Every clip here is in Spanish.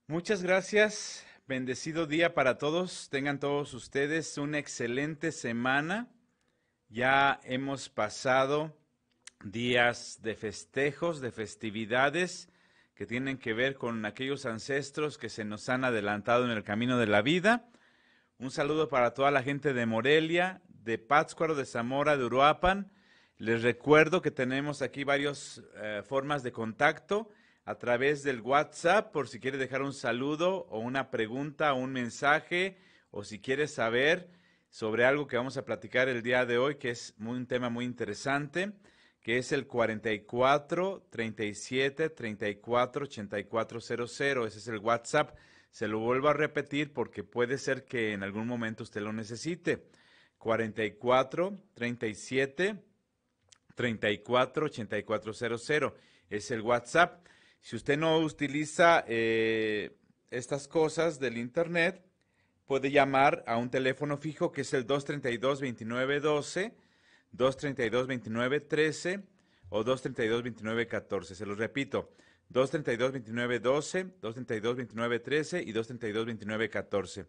Muchas gracias. Bendecido día para todos. Tengan todos ustedes una excelente semana. Ya hemos pasado días de festejos, de festividades que tienen que ver con aquellos ancestros que se nos han adelantado en el camino de la vida. Un saludo para toda la gente de Morelia, de Pátzcuaro, de Zamora, de Uruapan. Les recuerdo que tenemos aquí varias formas de contacto a través del WhatsApp, por si quiere dejar un saludo o una pregunta o un mensaje, o si quiere saber sobre algo que vamos a platicar el día de hoy, que es un tema muy interesante, que es el 44 37 34 8400. Ese es el WhatsApp. Se lo vuelvo a repetir porque puede ser que en algún momento usted lo necesite. 44 37 34 8400 es el WhatsApp. Si usted no utiliza estas cosas del internet, puede llamar a un teléfono fijo que es el 232-2912, 232-2913 o 232-2914. Se los repito, 232-2912, 232-2913 y 232-2914.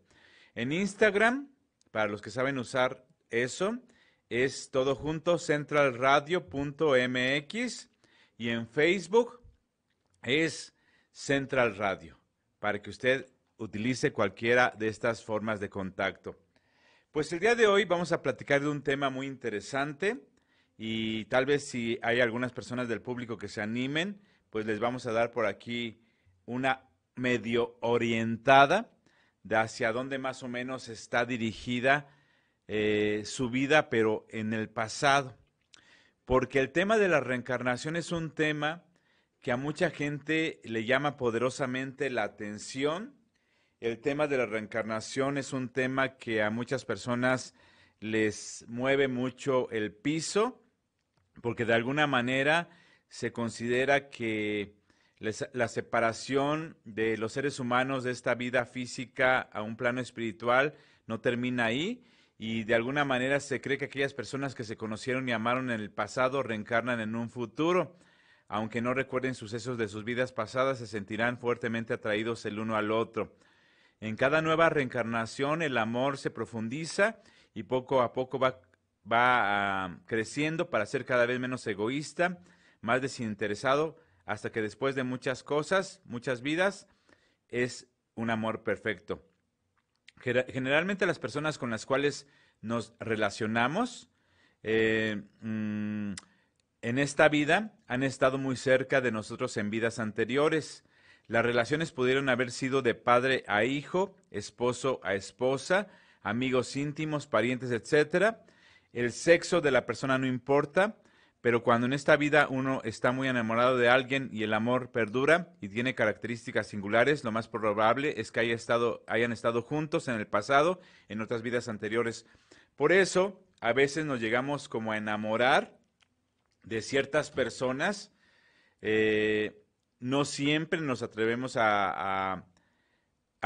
En Instagram, para los que saben usar eso, es todo junto, centralradio.mx, y en Facebook es Central Radio, para que usted utilice cualquiera de estas formas de contacto. Pues el día de hoy vamos a platicar de un tema muy interesante y tal vez si hay algunas personas del público que se animen, pues les vamos a dar por aquí una medio orientada de hacia dónde más o menos está dirigida su vida, pero en el pasado. Porque el tema de la reencarnación es un tema que a mucha gente le llama poderosamente la atención. El tema de la reencarnación es un tema que a muchas personas les mueve mucho el piso, porque de alguna manera se considera que la separación de los seres humanos de esta vida física a un plano espiritual no termina ahí, y de alguna manera se cree que aquellas personas que se conocieron y amaron en el pasado reencarnan en un futuro. Aunque no recuerden sucesos de sus vidas pasadas, se sentirán fuertemente atraídos el uno al otro. En cada nueva reencarnación el amor se profundiza y poco a poco va creciendo para ser cada vez menos egoísta, más desinteresado, hasta que después de muchas cosas, muchas vidas, es un amor perfecto. Generalmente las personas con las cuales nos relacionamos en esta vida han estado muy cerca de nosotros en vidas anteriores. Las relaciones pudieron haber sido de padre a hijo, esposo a esposa, amigos íntimos, parientes, etcétera. El sexo de la persona no importa, pero cuando en esta vida uno está muy enamorado de alguien y el amor perdura y tiene características singulares, lo más probable es que hayan estado juntos en el pasado, en otras vidas anteriores. Por eso, a veces nos llegamos como a enamorar de ciertas personas. No siempre nos atrevemos a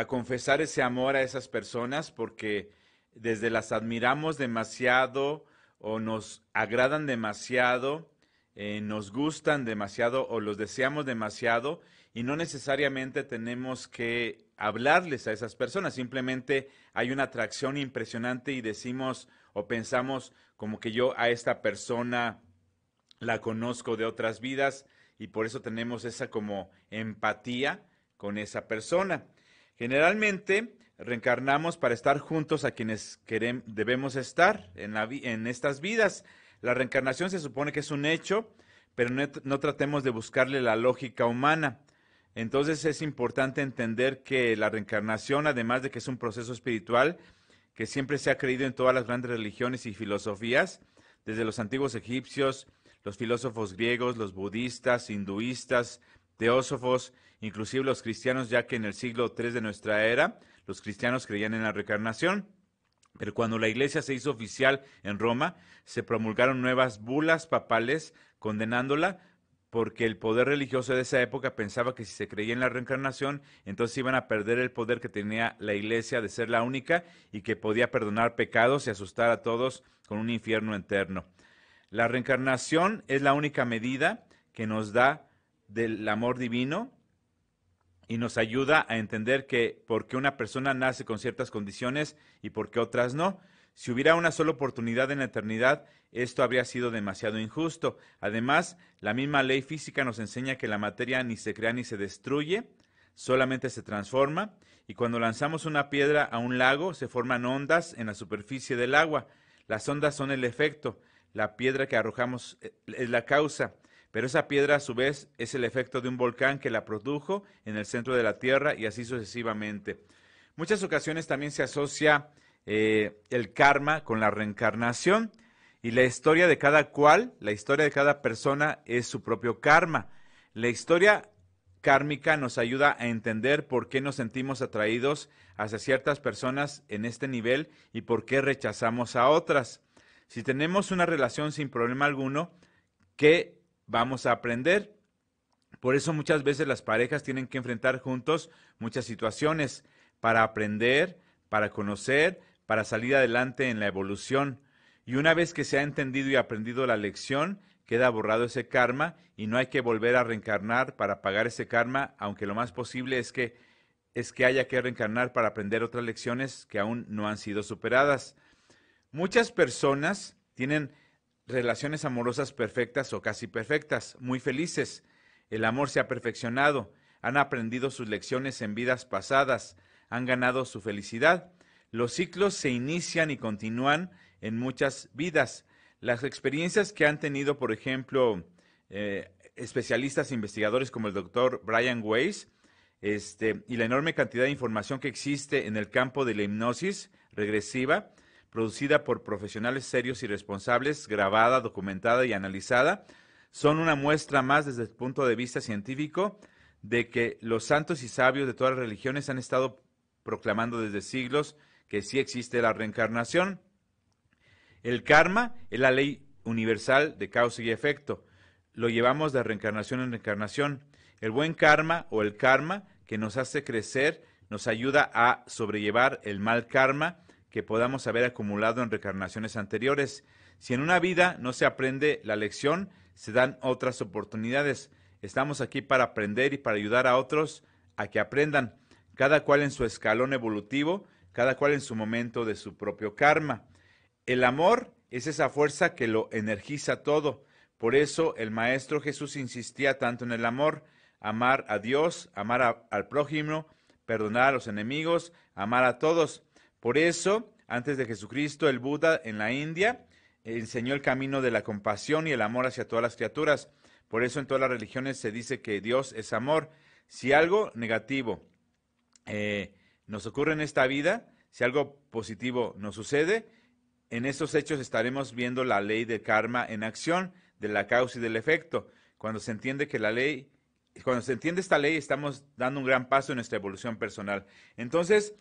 confesar ese amor a esas personas porque desde las admiramos demasiado o nos agradan demasiado, nos gustan demasiado o los deseamos demasiado, y no necesariamente tenemos que hablarles a esas personas, simplemente hay una atracción impresionante y decimos o pensamos como que yo a esta persona la conozco de otras vidas y por eso tenemos esa como empatía con esa persona. Generalmente reencarnamos para estar juntos a quienes debemos estar en estas vidas. La reencarnación se supone que es un hecho, pero no tratemos de buscarle la lógica humana. Entonces es importante entender que la reencarnación, además de que es un proceso espiritual, que siempre se ha creído en todas las grandes religiones y filosofías, desde los antiguos egipcios, los filósofos griegos, los budistas, hinduistas, teósofos, inclusive los cristianos, ya que en el siglo III de nuestra era, los cristianos creían en la reencarnación. Pero cuando la iglesia se hizo oficial en Roma, se promulgaron nuevas bulas papales condenándola, porque el poder religioso de esa época pensaba que si se creía en la reencarnación, entonces iban a perder el poder que tenía la iglesia de ser la única y que podía perdonar pecados y asustar a todos con un infierno eterno. La reencarnación es la única medida que nos da del amor divino y nos ayuda a entender que por qué una persona nace con ciertas condiciones y por qué otras no. Si hubiera una sola oportunidad en la eternidad, esto habría sido demasiado injusto. Además, la misma ley física nos enseña que la materia ni se crea ni se destruye, solamente se transforma, y cuando lanzamos una piedra a un lago, se forman ondas en la superficie del agua. Las ondas son el efecto, la piedra que arrojamos es la causa, pero esa piedra a su vez es el efecto de un volcán que la produjo en el centro de la Tierra y así sucesivamente. Muchas ocasiones también se asocia el karma con la reencarnación y la historia de cada cual, la historia de cada persona es su propio karma. La historia kármica nos ayuda a entender por qué nos sentimos atraídos hacia ciertas personas en este nivel y por qué rechazamos a otras. Si tenemos una relación sin problema alguno, ¿qué vamos a aprender? Por eso muchas veces las parejas tienen que enfrentar juntos muchas situaciones para aprender, para conocer, para salir adelante en la evolución. Y una vez que se ha entendido y aprendido la lección, queda borrado ese karma y no hay que volver a reencarnar para pagar ese karma, aunque lo más posible es que haya que reencarnar para aprender otras lecciones que aún no han sido superadas. Muchas personas tienen relaciones amorosas perfectas o casi perfectas, muy felices. El amor se ha perfeccionado, han aprendido sus lecciones en vidas pasadas, han ganado su felicidad. Los ciclos se inician y continúan en muchas vidas. Las experiencias que han tenido, por ejemplo, especialistas investigadores como el doctor Brian Weiss, y la enorme cantidad de información que existe en el campo de la hipnosis regresiva, producida por profesionales serios y responsables, grabada, documentada y analizada, son una muestra más desde el punto de vista científico de que los santos y sabios de todas las religiones han estado proclamando desde siglos que sí existe la reencarnación. El karma es la ley universal de causa y efecto. Lo llevamos de reencarnación en reencarnación. El buen karma o el karma que nos hace crecer nos ayuda a sobrellevar el mal karma que podamos haber acumulado en reencarnaciones anteriores. Si en una vida no se aprende la lección, se dan otras oportunidades. Estamos aquí para aprender y para ayudar a otros a que aprendan, cada cual en su escalón evolutivo, cada cual en su momento de su propio karma. El amor es esa fuerza que lo energiza todo. Por eso el Maestro Jesús insistía tanto en el amor, amar a Dios, amar al prójimo, perdonar a los enemigos, amar a todos. Por eso, antes de Jesucristo, el Buda en la India enseñó el camino de la compasión y el amor hacia todas las criaturas. Por eso en todas las religiones se dice que Dios es amor. Si algo negativo nos ocurre en esta vida, si algo positivo nos sucede, en estos hechos estaremos viendo la ley del karma en acción, de la causa y del efecto. Cuando se entiende esta ley, estamos dando un gran paso en nuestra evolución personal. Entonces,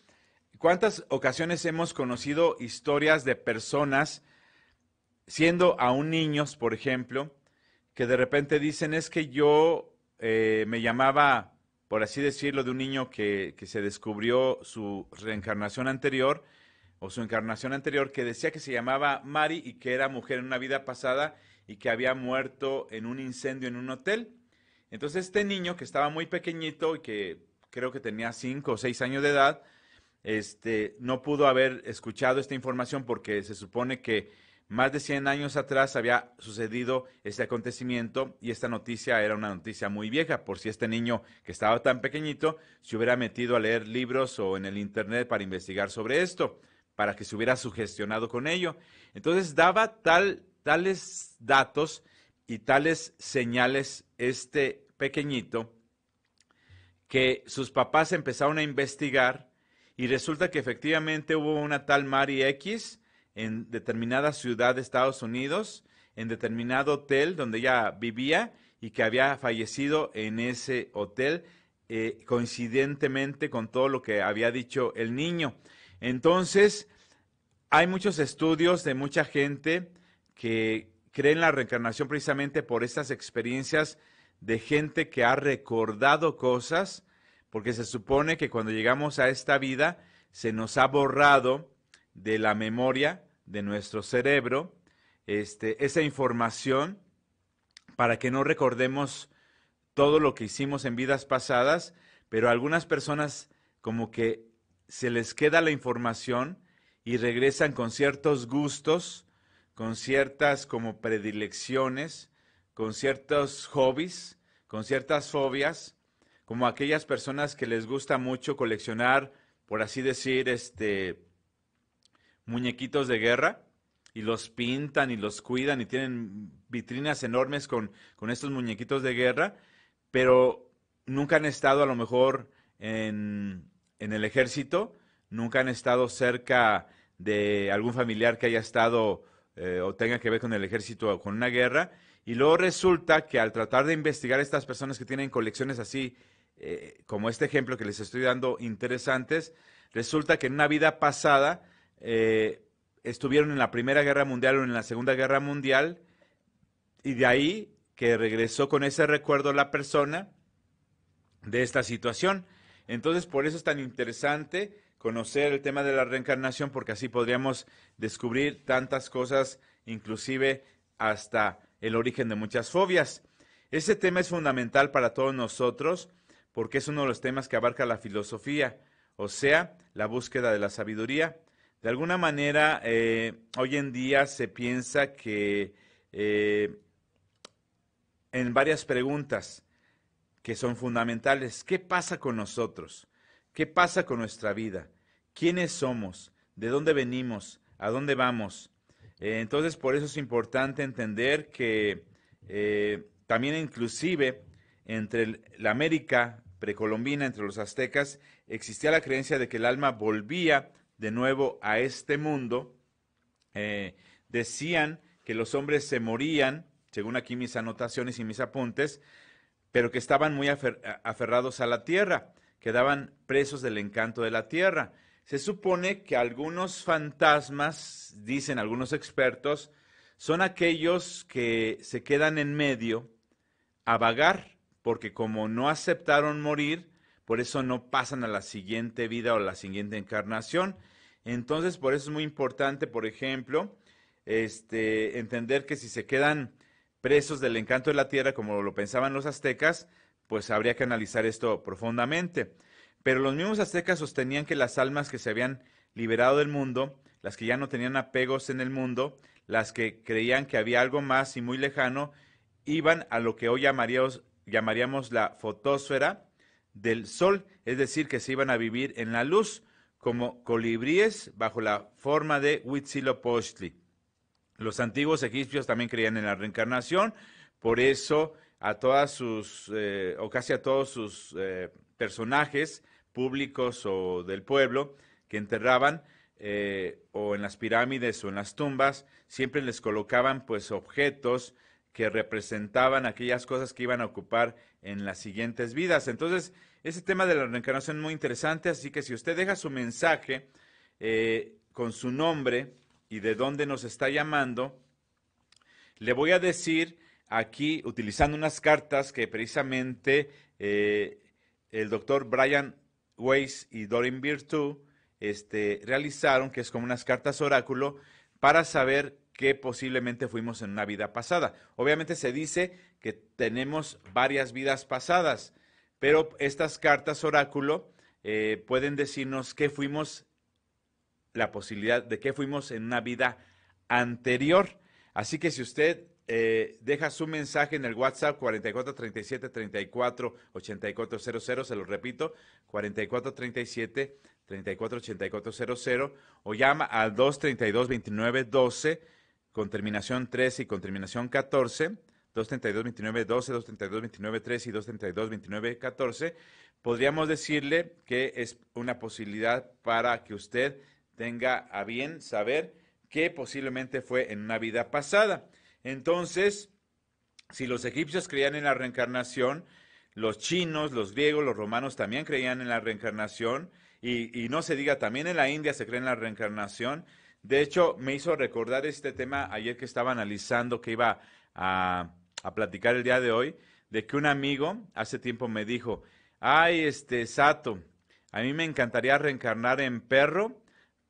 ¿cuántas ocasiones hemos conocido historias de personas, siendo aún niños, por ejemplo, que de repente dicen, es que yo me llamaba, por así decirlo, de un niño que se descubrió su reencarnación anterior, o su encarnación anterior, que decía que se llamaba Mari y que era mujer en una vida pasada y que había muerto en un incendio en un hotel. Entonces este niño, que estaba muy pequeñito y que creo que tenía 5 o 6 años de edad, no pudo haber escuchado esta información porque se supone que más de 100 años atrás había sucedido este acontecimiento y esta noticia era una noticia muy vieja, por si este niño que estaba tan pequeñito se hubiera metido a leer libros o en el internet para investigar sobre esto, para que se hubiera sugestionado con ello. Entonces daba tales datos y tales señales este pequeñito que sus papás empezaron a investigar y resulta que efectivamente hubo una tal Mari X en determinada ciudad de Estados Unidos, en determinado hotel donde ella vivía y que había fallecido en ese hotel, coincidentemente con todo lo que había dicho el niño. Entonces, hay muchos estudios de mucha gente que cree en la reencarnación precisamente por estas experiencias de gente que ha recordado cosas, porque se supone que cuando llegamos a esta vida se nos ha borrado de la memoria de nuestro cerebro esa información para que no recordemos todo lo que hicimos en vidas pasadas, pero a algunas personas como que se les queda la información y regresan con ciertos gustos, con ciertas como predilecciones, con ciertos hobbies, con ciertas fobias, como aquellas personas que les gusta mucho coleccionar, por así decir, muñequitos de guerra y los pintan y los cuidan y tienen vitrinas enormes con estos muñequitos de guerra, pero nunca han estado a lo mejor en el ejército, nunca han estado cerca de algún familiar que haya estado o tenga que ver con el ejército o con una guerra, y luego resulta que al tratar de investigar a estas personas que tienen colecciones así, como este ejemplo que les estoy dando, interesantes, resulta que en una vida pasada estuvieron en la Primera Guerra Mundial o en la Segunda Guerra Mundial, y de ahí que regresó con ese recuerdo la persona de esta situación. Entonces, por eso es tan interesante conocer el tema de la reencarnación, porque así podríamos descubrir tantas cosas, inclusive hasta el origen de muchas fobias. Ese tema es fundamental para todos nosotros, porque es uno de los temas que abarca la filosofía, o sea, la búsqueda de la sabiduría. De alguna manera, hoy en día se piensa que en varias preguntas que son fundamentales. ¿Qué pasa con nosotros? ¿Qué pasa con nuestra vida? ¿Quiénes somos? ¿De dónde venimos? ¿A dónde vamos? Entonces, por eso es importante entender que también inclusive entre la América precolombina, entre los aztecas, existía la creencia de que el alma volvía de nuevo a este mundo. Decían que los hombres se morían, según aquí mis anotaciones y mis apuntes, pero que estaban muy aferrados a la tierra, quedaban presos del encanto de la tierra. Se supone que algunos fantasmas, dicen algunos expertos, son aquellos que se quedan en medio a vagar, porque como no aceptaron morir, por eso no pasan a la siguiente vida o a la siguiente encarnación. Entonces, por eso es muy importante, por ejemplo, entender que si se quedan presos del encanto de la tierra, como lo pensaban los aztecas, pues habría que analizar esto profundamente. Pero los mismos aztecas sostenían que las almas que se habían liberado del mundo, las que ya no tenían apegos en el mundo, las que creían que había algo más y muy lejano, iban a lo que hoy llamaríamos la fotosfera del sol, es decir, que se iban a vivir en la luz, como colibríes bajo la forma de Huitzilopochtli. Los antiguos egipcios también creían en la reencarnación, por eso a todas sus, o casi a todos sus personajes públicos o del pueblo que enterraban, o en las pirámides o en las tumbas, siempre les colocaban pues objetos que representaban aquellas cosas que iban a ocupar en las siguientes vidas. Entonces, ese tema de la reencarnación es muy interesante, así que si usted deja su mensaje con su nombre y de dónde nos está llamando, le voy a decir aquí, utilizando unas cartas que precisamente el doctor Brian Weiss y Doreen Virtue realizaron, que es como unas cartas oráculo, para saber que posiblemente fuimos en una vida pasada. Obviamente se dice que tenemos varias vidas pasadas, pero estas cartas oráculo pueden decirnos que fuimos, la posibilidad de que fuimos en una vida anterior. Así que si usted deja su mensaje en el WhatsApp 4437-348400, se lo repito, 4437-348400, o llama al 232-2912 con terminación 13 y con terminación 14, 232-2912, 232-2913 y 232-2914, podríamos decirle que es una posibilidad para que usted tenga a bien saber que posiblemente fue en una vida pasada. Entonces, si los egipcios creían en la reencarnación, los chinos, los griegos, los romanos también creían en la reencarnación, y no se diga, también en la India se cree en la reencarnación. De hecho, me hizo recordar este tema ayer que estaba analizando, que iba a platicar el día de hoy, de que un amigo hace tiempo me dijo, ay, Sato, a mí me encantaría reencarnar en perro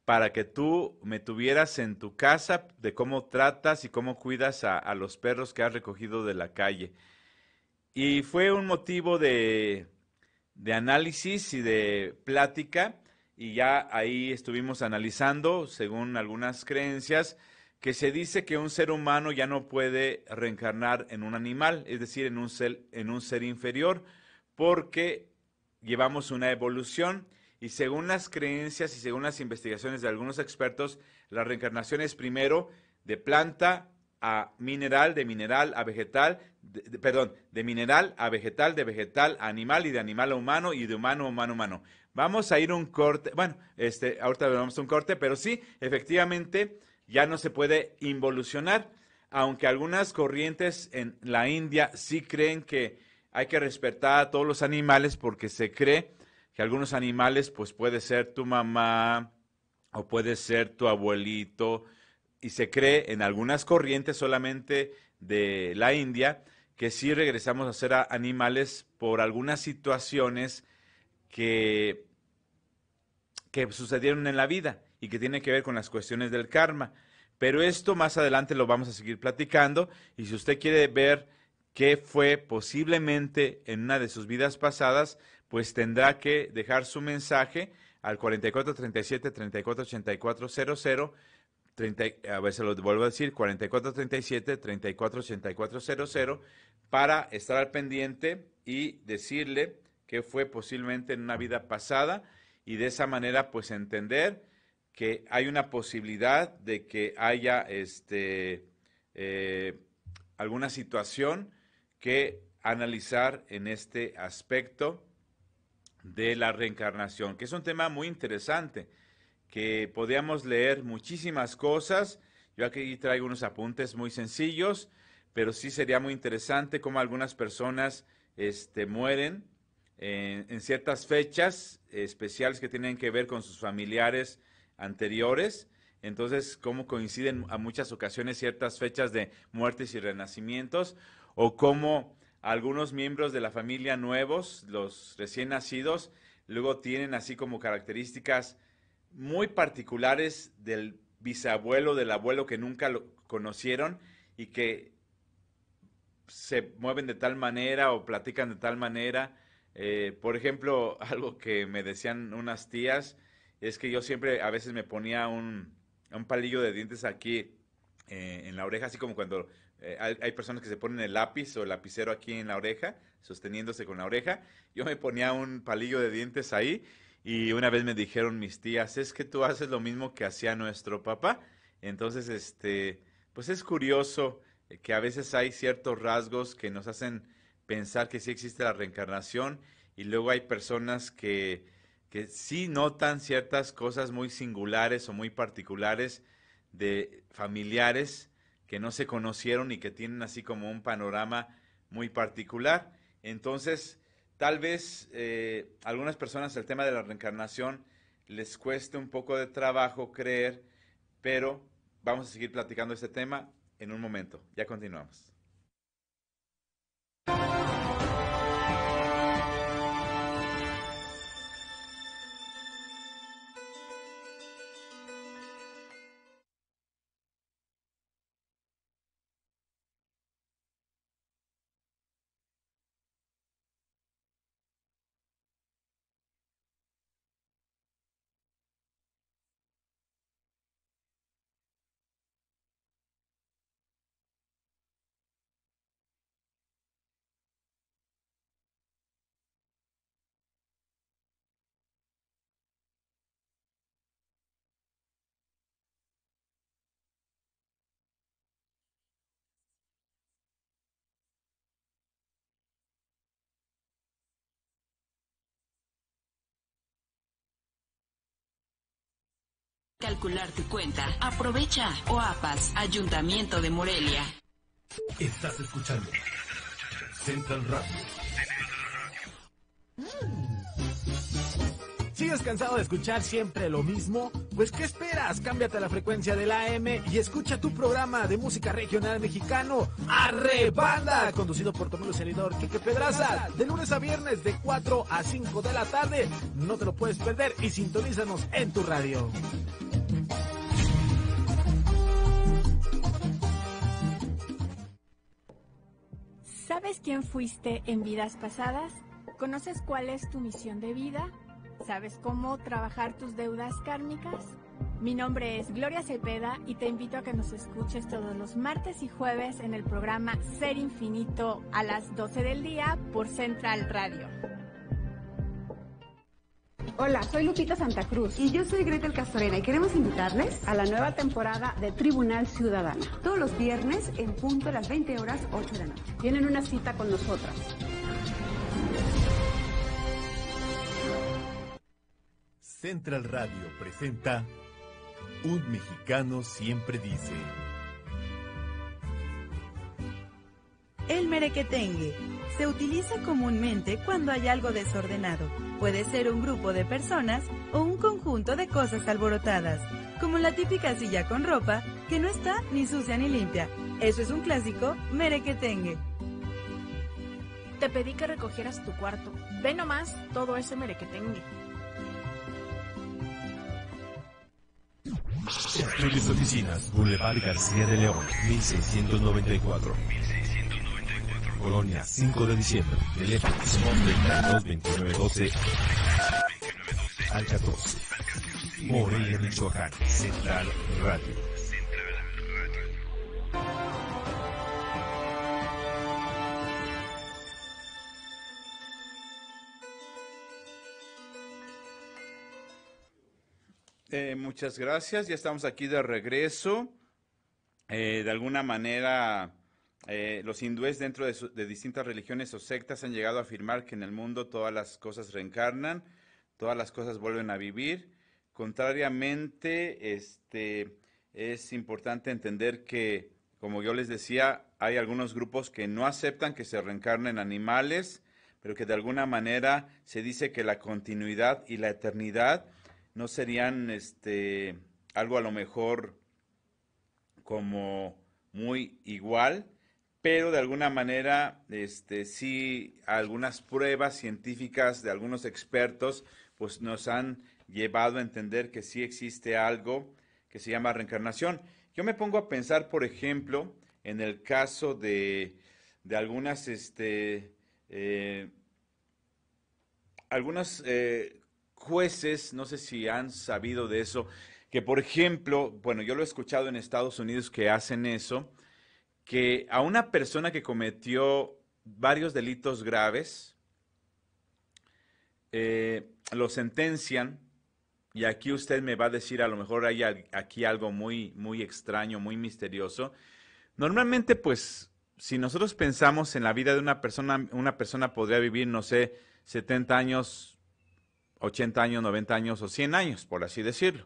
para que tú me tuvieras en tu casa, de cómo tratas y cómo cuidas a los perros que has recogido de la calle. Y fue un motivo de análisis y de plática, y ya ahí estuvimos analizando, según algunas creencias, que se dice que un ser humano ya no puede reencarnar en un animal, es decir, en un ser inferior, porque llevamos una evolución, y según las creencias y según las investigaciones de algunos expertos, la reencarnación es primero de planta a mineral, de mineral a vegetal, de mineral a vegetal, de vegetal a animal, y de animal a humano, y de humano a humano, humano. Vamos a ir a un corte, bueno, ahorita vamos a un corte, pero sí, efectivamente, ya no se puede involucionar, aunque algunas corrientes en la India sí creen que hay que respetar a todos los animales, porque se cree que algunos animales, pues puede ser tu mamá o puede ser tu abuelito, y se cree en algunas corrientes solamente de la India que sí regresamos a ser animales por algunas situaciones que sucedieron en la vida y que tienen que ver con las cuestiones del karma. Pero esto más adelante lo vamos a seguir platicando, y si usted quiere ver qué fue posiblemente en una de sus vidas pasadas, pues tendrá que dejar su mensaje al 4437-348400, a ver, se lo vuelvo a decir, 4437-348400, para estar al pendiente y decirle que fue posiblemente en una vida pasada, y de esa manera pues entender que hay una posibilidad de que haya alguna situación que analizar en este aspecto de la reencarnación, que es un tema muy interesante, que podríamos leer muchísimas cosas. Yo aquí traigo unos apuntes muy sencillos, pero sí sería muy interesante cómo algunas personas mueren en ciertas fechas especiales que tienen que ver con sus familiares anteriores. Entonces, cómo coinciden a muchas ocasiones ciertas fechas de muertes y renacimientos, o cómo algunos miembros de la familia nuevos, los recién nacidos, luego tienen así como características muy particulares del bisabuelo, del abuelo que nunca lo conocieron, y que se mueven de tal manera o platican de tal manera. Por ejemplo, algo que me decían unas tías es que yo siempre a veces me ponía un palillo de dientes aquí en la oreja, así como cuando hay personas que se ponen el lápiz o el lapicero aquí en la oreja, sosteniéndose con la oreja. Yo me ponía un palillo de dientes ahí, y una vez me dijeron mis tías, es que tú haces lo mismo que hacía nuestro papá. Entonces, pues es curioso que a veces hay ciertos rasgos que nos hacen pensar que sí existe la reencarnación, y luego hay personas que sí notan ciertas cosas muy singulares o muy particulares de familiares que no se conocieron y que tienen así como un panorama muy particular. Entonces, tal vez algunas personas el tema de la reencarnación les cueste un poco de trabajo creer, pero vamos a seguir platicando este tema en un momento. Ya continuamos. Calcular tu cuenta. Aprovecha OAPAS, Ayuntamiento de Morelia. Estás escuchando Central Radio. ¿Sigues cansado de escuchar siempre lo mismo? Pues ¿qué esperas? Cámbiate a la frecuencia del AM y escucha tu programa de música regional mexicano, Arre Banda, conducido por tu amigo servidor Quique Pedraza, de lunes a viernes de 4 a 5 de la tarde. No te lo puedes perder y sintonízanos en tu radio. ¿Sabes quién fuiste en vidas pasadas? ¿Conoces cuál es tu misión de vida? ¿Sabes cómo trabajar tus deudas kármicas? Mi nombre es Gloria Cepeda y te invito a que nos escuches todos los martes y jueves en el programa Ser Infinito a las 12 del día por Central Radio. Hola, soy Lupita Santa Cruz. Y yo soy Gretel Castorena y queremos invitarles A la nueva temporada de Tribunal Ciudadana. todos los viernes en punto a las 20 horas 8 de la noche. Tienen una cita con nosotras. Central Radio presenta Un Mexicano Siempre Dice. El merequetengue se utiliza comúnmente cuando hay algo desordenado. Puede ser un grupo de personas o un conjunto de cosas alborotadas, como la típica silla con ropa que no está ni sucia ni limpia. Eso es un clásico merequetengue. Te pedí que recogieras tu cuarto. Ve nomás todo ese merequetengue. Estudios y oficinas, Boulevard García de León, 1694. Colonia 5 de diciembre. Teléfono 322912 al 14. Morelia, Michoacán. Central Radio. Muchas gracias, ya estamos aquí de regreso. De alguna manera, los hindúes dentro de distintas religiones o sectas han llegado a afirmar que en el mundo todas las cosas reencarnan, todas las cosas vuelven a vivir. Contrariamente, es importante entender que, como yo les decía, hay algunos grupos que no aceptan que se reencarnen animales, pero que de alguna manera se dice que la continuidad y la eternidad no serían algo a lo mejor como muy igual, pero de alguna manera sí algunas pruebas científicas de algunos expertos pues nos han llevado a entender que sí existe algo que se llama reencarnación. Yo me pongo a pensar, por ejemplo, en el caso de algunas jueces, no sé si han sabido de eso, que por ejemplo, bueno, yo lo he escuchado en Estados Unidos que hacen eso, que a una persona que cometió varios delitos graves, lo sentencian, y aquí usted me va a decir, a lo mejor hay aquí algo muy, muy extraño, muy misterioso. Normalmente, pues, si nosotros pensamos en la vida de una persona podría vivir, no sé, 70 años, 80 años, 90 años o 100 años, por así decirlo.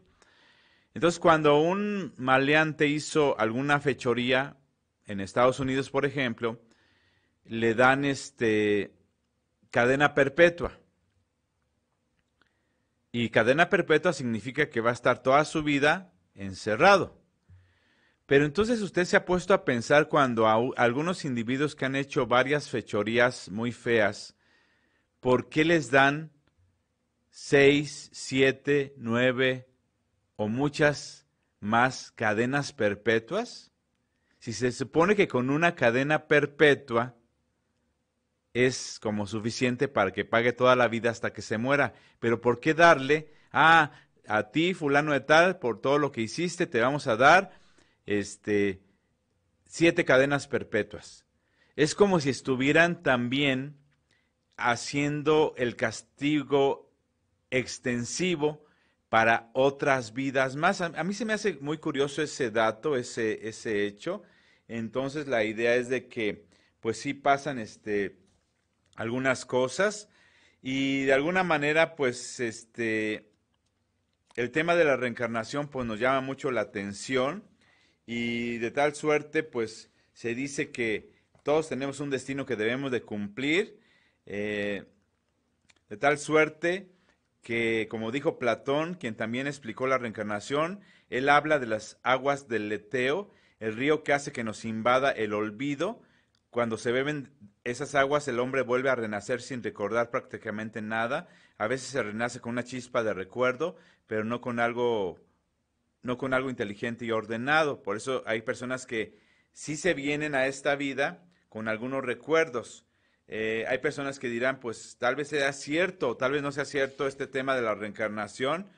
Entonces, cuando un maleante hizo alguna fechoría en Estados Unidos, por ejemplo, le dan cadena perpetua. Y cadena perpetua significa que va a estar toda su vida encerrado. Pero entonces usted se ha puesto a pensar cuando a algunos individuos que han hecho varias fechorías muy feas, ¿por qué les dan 6, 7, 9 o muchas más cadenas perpetuas? Si se supone que con una cadena perpetua es como suficiente para que pague toda la vida hasta que se muera, pero ¿por qué darle a ti, fulano de tal, por todo lo que hiciste, te vamos a dar 7 cadenas perpetuas? Es como si estuvieran también haciendo el castigo extensivo para otras vidas más. A mí se me hace muy curioso ese dato, ese hecho. Entonces la idea es de que pues sí pasan algunas cosas y de alguna manera pues el tema de la reencarnación pues nos llama mucho la atención y de tal suerte pues se dice que todos tenemos un destino que debemos de cumplir, de tal suerte que, como dijo Platón, quien también explicó la reencarnación, él habla de las aguas del Leteo, el río que hace que nos invada el olvido. Cuando se beben esas aguas, el hombre vuelve a renacer sin recordar prácticamente nada. A veces se renace con una chispa de recuerdo, pero no con algo inteligente y ordenado. Por eso hay personas que sí se vienen a esta vida con algunos recuerdos. Hay personas que dirán, pues tal vez sea cierto, tal vez no sea cierto este tema de la reencarnación,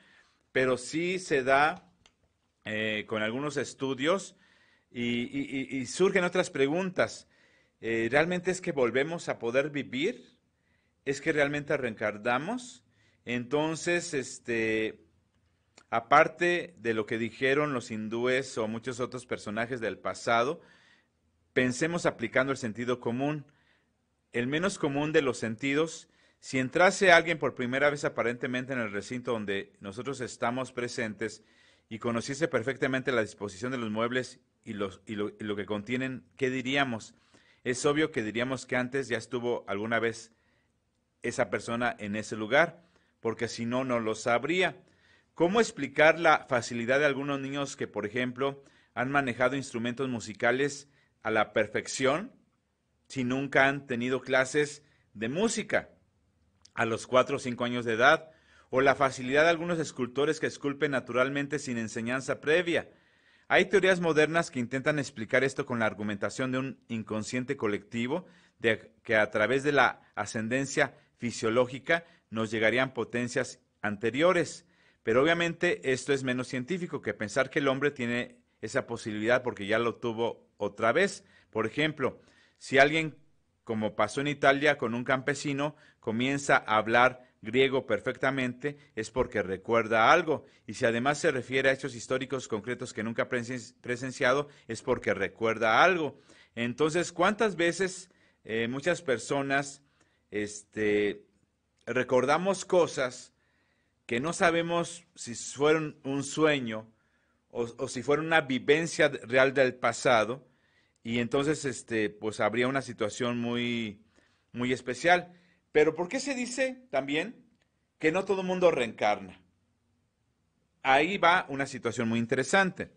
pero sí se da con algunos estudios y surgen otras preguntas. ¿Realmente es que volvemos a poder vivir? ¿Es que realmente reencarnamos? Entonces, aparte de lo que dijeron los hindúes o muchos otros personajes del pasado, pensemos aplicando el sentido común. El menos común de los sentidos, si entrase alguien por primera vez aparentemente en el recinto donde nosotros estamos presentes y conociese perfectamente la disposición de los muebles y lo que contienen, ¿qué diríamos? Es obvio que diríamos que antes ya estuvo alguna vez esa persona en ese lugar, porque si no, no lo sabría. ¿Cómo explicar la facilidad de algunos niños que, por ejemplo, han manejado instrumentos musicales a la perfección si nunca han tenido clases de música a los 4 o 5 años de edad? O la facilidad de algunos escultores que esculpen naturalmente sin enseñanza previa. Hay teorías modernas que intentan explicar esto con la argumentación de un inconsciente colectivo, de que a través de la ascendencia fisiológica nos llegarían potencias anteriores. Pero obviamente esto es menos científico que pensar que el hombre tiene esa posibilidad porque ya lo tuvo otra vez. Por ejemplo, si alguien, como pasó en Italia con un campesino, comienza a hablar griego perfectamente, es porque recuerda algo. Y si además se refiere a hechos históricos concretos que nunca ha presenciado, es porque recuerda algo. Entonces, ¿cuántas veces muchas personas recordamos cosas que no sabemos si fueron un sueño o si fueron una vivencia real del pasado? Y entonces, pues habría una situación muy, muy especial. Pero ¿por qué se dice también que no todo el mundo reencarna? Ahí va una situación muy interesante.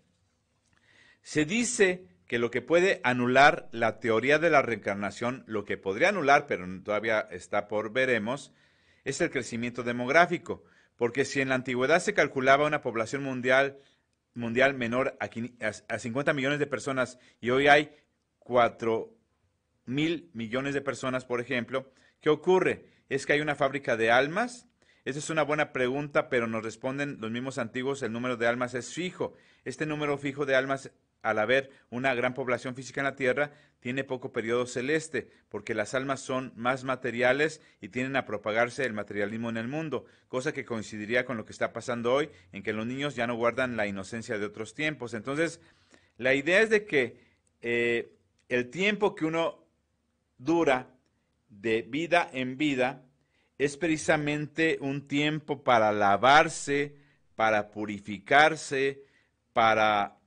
Se dice que lo que puede anular la teoría de la reencarnación, lo que podría anular, pero todavía está por veremos, es el crecimiento demográfico. Porque si en la antigüedad se calculaba una población mundial menor a 50 millones de personas y hoy hay 4.000 millones de personas, por ejemplo, ¿qué ocurre? ¿Es que hay una fábrica de almas? Esa es una buena pregunta, pero nos responden los mismos antiguos, el número de almas es fijo. Este número fijo de almas, al haber una gran población física en la Tierra, tiene poco periodo celeste, porque las almas son más materiales y tienden a propagarse el materialismo en el mundo, cosa que coincidiría con lo que está pasando hoy, en que los niños ya no guardan la inocencia de otros tiempos. Entonces, la idea es de que el tiempo que uno dura de vida en vida es precisamente un tiempo para lavarse, para purificarse, para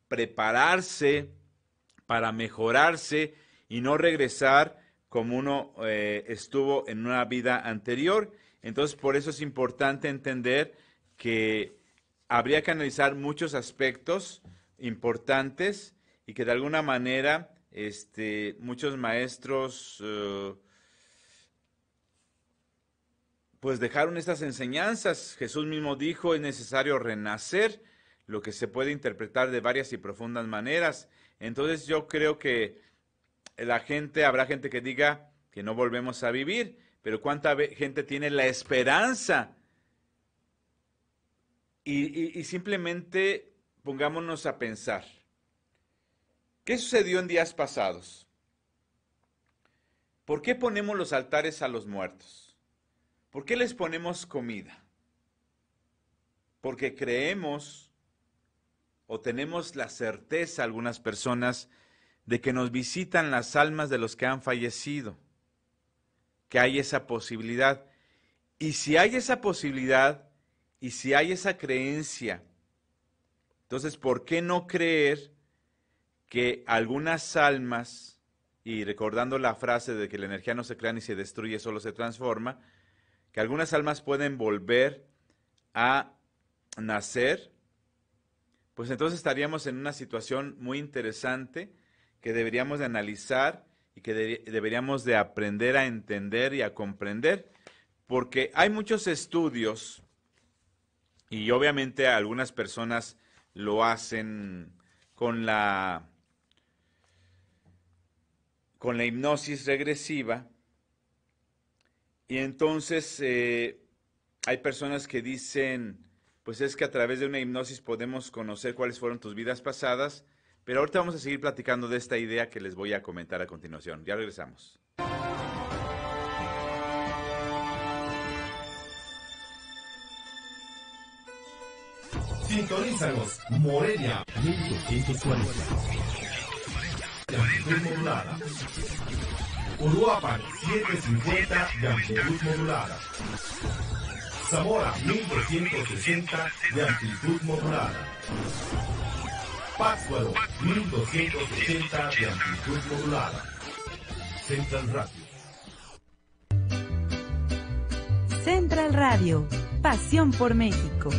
prepararse, para mejorarse y no regresar como uno estuvo en una vida anterior. Entonces, por eso es importante entender que habría que analizar muchos aspectos importantes y que de alguna manera muchos maestros pues dejaron estas enseñanzas. Jesús mismo dijo, es necesario renacer, lo que se puede interpretar de varias y profundas maneras. Entonces yo creo que habrá gente que diga que no volvemos a vivir, pero ¿cuánta gente tiene la esperanza? Y simplemente pongámonos a pensar, ¿qué sucedió en días pasados? ¿Por qué ponemos los altares a los muertos? ¿Por qué les ponemos comida? Porque creemos o tenemos la certeza, algunas personas, de que nos visitan las almas de los que han fallecido, que hay esa posibilidad. Y si hay esa posibilidad, y si hay esa creencia, entonces, ¿por qué no creer que algunas almas, y recordando la frase de que la energía no se crea ni se destruye, solo se transforma, que algunas almas pueden volver a nacer? Pues entonces estaríamos en una situación muy interesante que deberíamos de analizar y que deberíamos de aprender a entender y a comprender, porque hay muchos estudios y obviamente algunas personas lo hacen con con la hipnosis regresiva. Y entonces hay personas que dicen, pues es que a través de una hipnosis podemos conocer cuáles fueron tus vidas pasadas, pero ahorita vamos a seguir platicando de esta idea que les voy a comentar a continuación. Ya regresamos. Sintonízanos, Morelia 1240. De amplitud modulada. Uruapan 750 de amplitud modulada. Zamora 1260 de amplitud modulada. Pátzcuaro 1280 de amplitud modulada. Central Radio. Central Radio, pasión por México.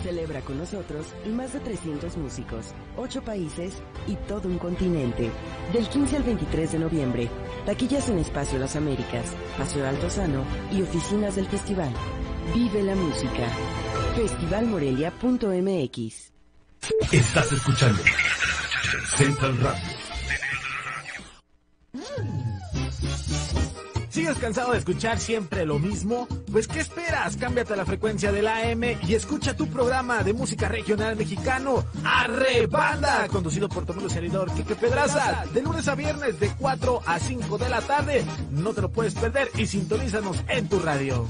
Celebra con nosotros más de 300 músicos, 8 países y todo un continente. Del 15 al 23 de noviembre, taquillas en Espacio Las Américas, Paseo Altozano y oficinas del festival. Vive la música. Festivalmorelia.mx. Estás escuchando Central Radio. ¿Sigues cansado de escuchar siempre lo mismo? Pues ¿qué esperas? Cámbiate a la frecuencia del AM y escucha tu programa de música regional mexicano, Arre Banda, conducido por tu amigo servidor Quique Pedraza, de lunes a viernes de 4 a 5 de la tarde. No te lo puedes perder y sintonízanos en tu radio.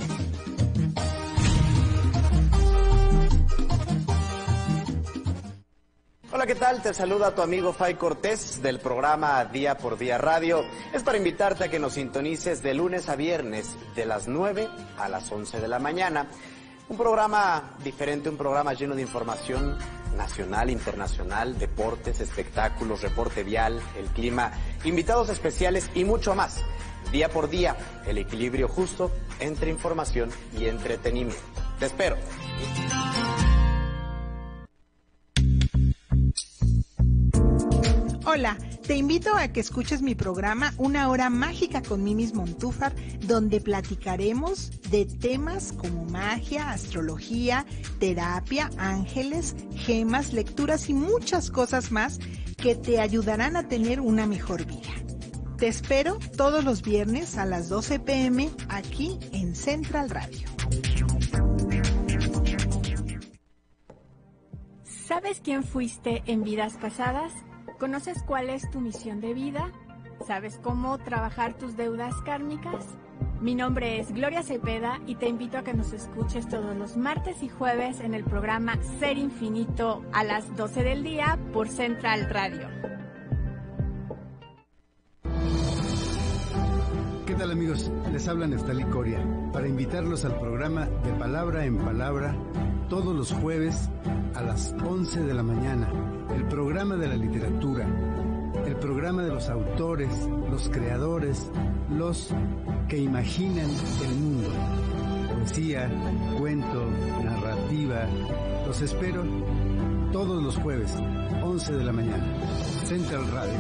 Hola, ¿qué tal? Te saluda tu amigo Fay Cortés del programa Día por Día Radio. Es para invitarte a que nos sintonices de lunes a viernes de las 9 a las 11 de la mañana. Un programa diferente, un programa lleno de información nacional, internacional, deportes, espectáculos, reporte vial, el clima, invitados especiales y mucho más. Día por día, el equilibrio justo entre información y entretenimiento. Te espero. Hola, te invito a que escuches mi programa Una Hora Mágica con Mimis Montúfar, donde platicaremos de temas como magia, astrología, terapia, ángeles, gemas, lecturas y muchas cosas más que te ayudarán a tener una mejor vida. Te espero todos los viernes a las 12 p.m. aquí en Central Radio. ¿Sabes quién fuiste en vidas pasadas? ¿Conoces cuál es tu misión de vida? ¿Sabes cómo trabajar tus deudas kármicas? Mi nombre es Gloria Cepeda y te invito a que nos escuches todos los martes y jueves en el programa Ser Infinito a las 12 del día por Central Radio. ¿Qué tal, amigos? Les habla Neftalí Coria para invitarlos al programa De Palabra en Palabra todos los jueves a las 11 de la mañana. El programa de la literatura, el programa de los autores, los creadores, los que imaginan el mundo. Poesía, cuento, narrativa. Los espero todos los jueves, 11 de la mañana. Central Radio.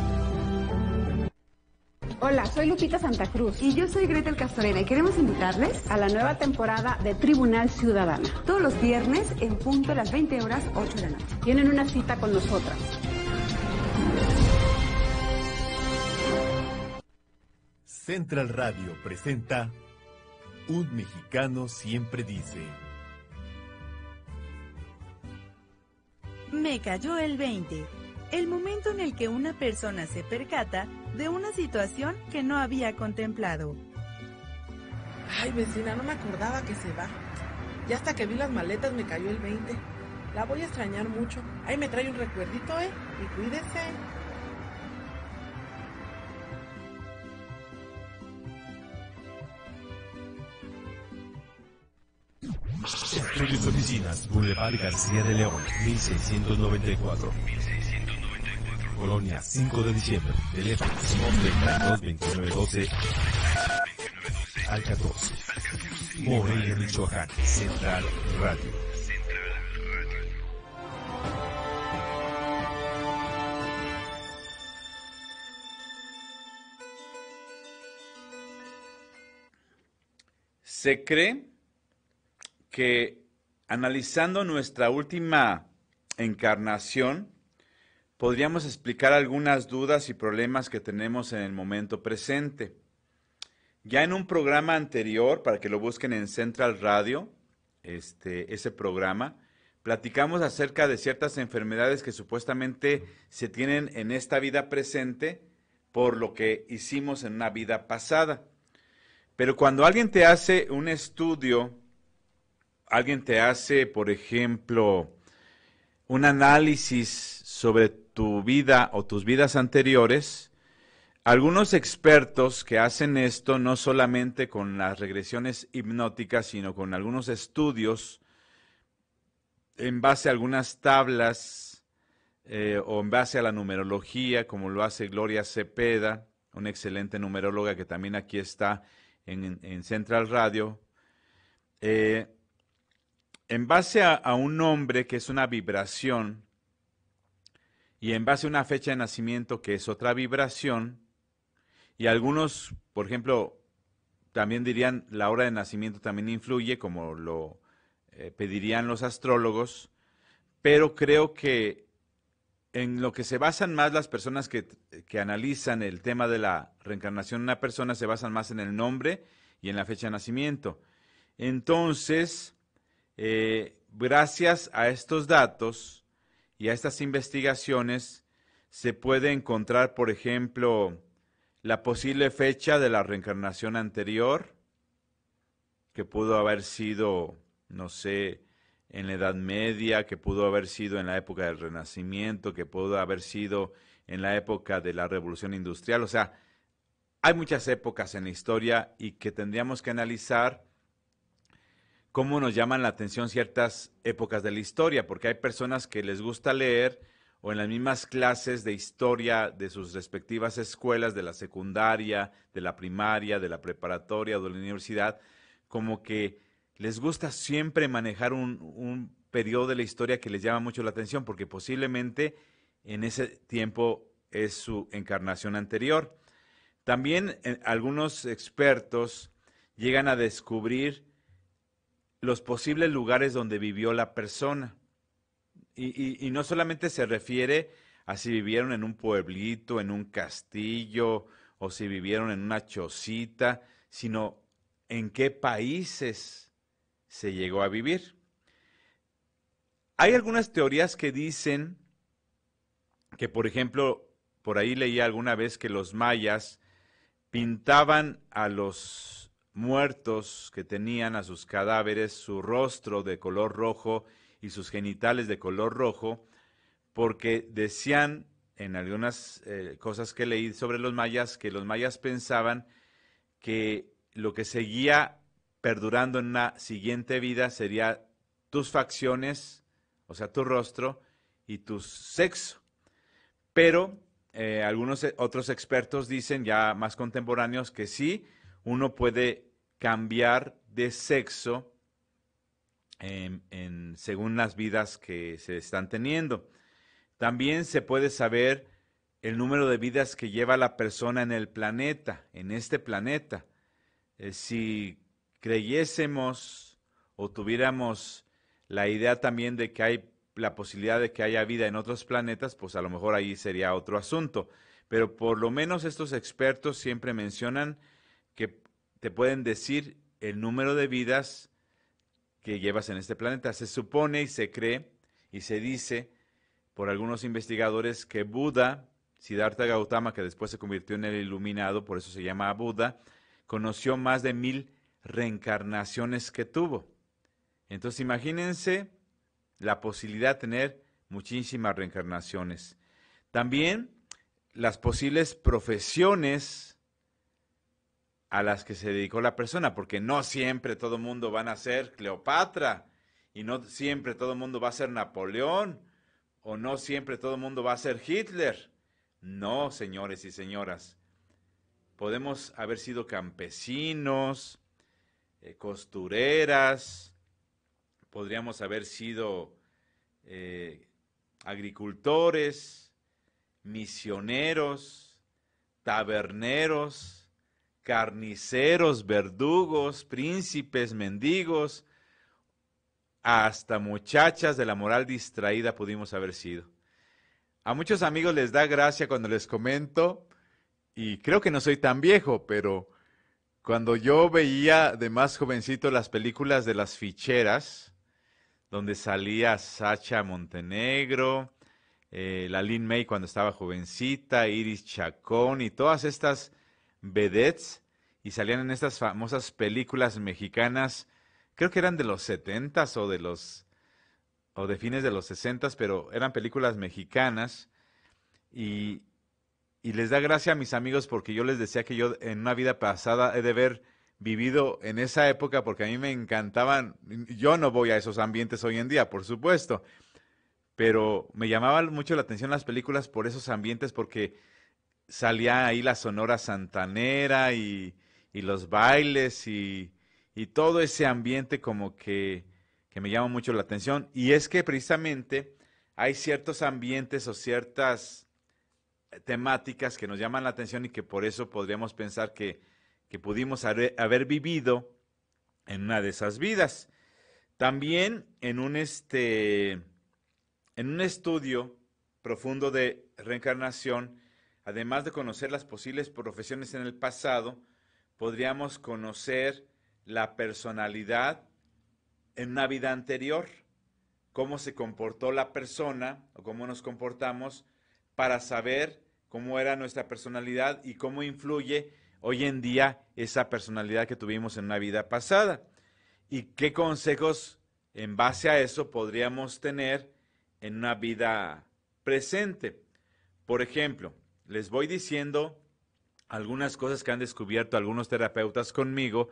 Hola, soy Lupita Santa Cruz. Y yo soy Gretel Castorena y queremos invitarles a la nueva temporada de Tribunal Ciudadana. Todos los viernes en punto a las 20 horas, 8 de la noche. Tienen una cita con nosotras. Central Radio presenta Un Mexicano Siempre Dice. Me cayó el 20. El momento en el que una persona se percata de una situación que no había contemplado. Ay, vecina, no me acordaba que se va. Ya hasta que vi las maletas me cayó el 20. La voy a extrañar mucho. Ahí me trae un recuerdito, y cuídese. Estudios Oficinas, Boulevard García de León, 1694. Colonia 5 de diciembre. Teléfono 322912 al 14. Morelia, Michoacán. Central Radio. Se cree que analizando nuestra última encarnación, podríamos explicar algunas dudas y problemas que tenemos en el momento presente. Ya en un programa anterior, para que lo busquen en Central Radio, ese programa, platicamos acerca de ciertas enfermedades que supuestamente se tienen en esta vida presente por lo que hicimos en una vida pasada. Pero cuando alguien te hace un estudio, alguien te hace, por ejemplo, un análisis sobre tu vida o tus vidas anteriores, algunos expertos que hacen esto no solamente con las regresiones hipnóticas, sino con algunos estudios en base a algunas tablas o en base a la numerología, como lo hace Gloria Cepeda, una excelente numeróloga que también aquí está en Central Radio, en base a un nombre que es una vibración y en base a una fecha de nacimiento que es otra vibración, y algunos, por ejemplo, también dirían la hora de nacimiento también influye, como lo pedirían los astrólogos, pero creo que en lo que se basan más las personas que analizan el tema de la reencarnación de una persona, se basan más en el nombre y en la fecha de nacimiento. Entonces, gracias a estos datos y a estas investigaciones, se puede encontrar, por ejemplo, la posible fecha de la reencarnación anterior, que pudo haber sido, no sé, en la Edad Media, que pudo haber sido en la época del Renacimiento, que pudo haber sido en la época de la Revolución Industrial. O sea, hay muchas épocas en la historia y que tendríamos que analizar cómo nos llaman la atención ciertas épocas de la historia, porque hay personas que les gusta leer o en las mismas clases de historia de sus respectivas escuelas, de la secundaria, de la primaria, de la preparatoria o de la universidad, como que les gusta siempre manejar un periodo de la historia que les llama mucho la atención, porque posiblemente en ese tiempo es su encarnación anterior. También algunos expertos llegan a descubrir los posibles lugares donde vivió la persona. Y no solamente se refiere a si vivieron en un pueblito, en un castillo, o si vivieron en una chocita, sino en qué países se llegó a vivir. Hay algunas teorías que dicen que, por ejemplo, por ahí leí alguna vez que los mayas pintaban a los muertos que tenían, a sus cadáveres, su rostro de color rojo y sus genitales de color rojo, porque decían en algunas cosas que leí sobre los mayas, que los mayas pensaban que lo que seguía perdurando en una siguiente vida sería tus facciones, o sea, tu rostro y tu sexo. Pero algunos otros expertos dicen, ya más contemporáneos, que sí, uno puede cambiar de sexo según las vidas que se están teniendo. También se puede saber el número de vidas que lleva la persona en el planeta, en este planeta. Si creyésemos o tuviéramos la idea también de que hay la posibilidad de que haya vida en otros planetas, pues a lo mejor ahí sería otro asunto. Pero por lo menos estos expertos siempre mencionan que te pueden decir el número de vidas que llevas en este planeta. Se supone y se cree y se dice por algunos investigadores que Buda, Siddhartha Gautama, que después se convirtió en el iluminado, por eso se llama Buda, conoció más de 1000 reencarnaciones que tuvo. Entonces imagínense la posibilidad de tener muchísimas reencarnaciones. También las posibles profesiones a las que se dedicó la persona, porque no siempre todo el mundo va a ser Cleopatra, y no siempre todo el mundo va a ser Napoleón, o no siempre todo el mundo va a ser Hitler. No, señores y señoras. Podemos haber sido campesinos, costureras, podríamos haber sido agricultores, misioneros, taberneros, carniceros, verdugos, príncipes, mendigos, hasta muchachas de la moral distraída pudimos haber sido. a muchos amigos les da gracia cuando les comento, y creo que no soy tan viejo, pero cuando yo veía de más jovencito las películas de las ficheras, donde salía Sacha Montenegro, la Lin May cuando estaba jovencita, Iris Chacón y todas estas vedettes, y salían en estas famosas películas mexicanas, creo que eran de los 70s o de fines de los 60s, pero eran películas mexicanas, y les da gracia a mis amigos porque yo les decía que yo en una vida pasada he de haber vivido en esa época porque a mí me encantaban. Yo no voy a esos ambientes hoy en día, por supuesto, pero me llamaban mucho la atención las películas por esos ambientes porque salía ahí la Sonora Santanera y los bailes y todo ese ambiente como que me llama mucho la atención. Y es que precisamente hay ciertos ambientes o ciertas temáticas que nos llaman la atención y que por eso podríamos pensar que pudimos haber vivido en una de esas vidas. También en un estudio profundo de reencarnación, además de conocer las posibles profesiones en el pasado, podríamos conocer la personalidad en una vida anterior, cómo se comportó la persona o cómo nos comportamos para saber cómo era nuestra personalidad y cómo influye hoy en día esa personalidad que tuvimos en una vida pasada. Y qué consejos en base a eso podríamos tener en una vida presente. Por ejemplo, les voy diciendo algunas cosas que han descubierto algunos terapeutas conmigo,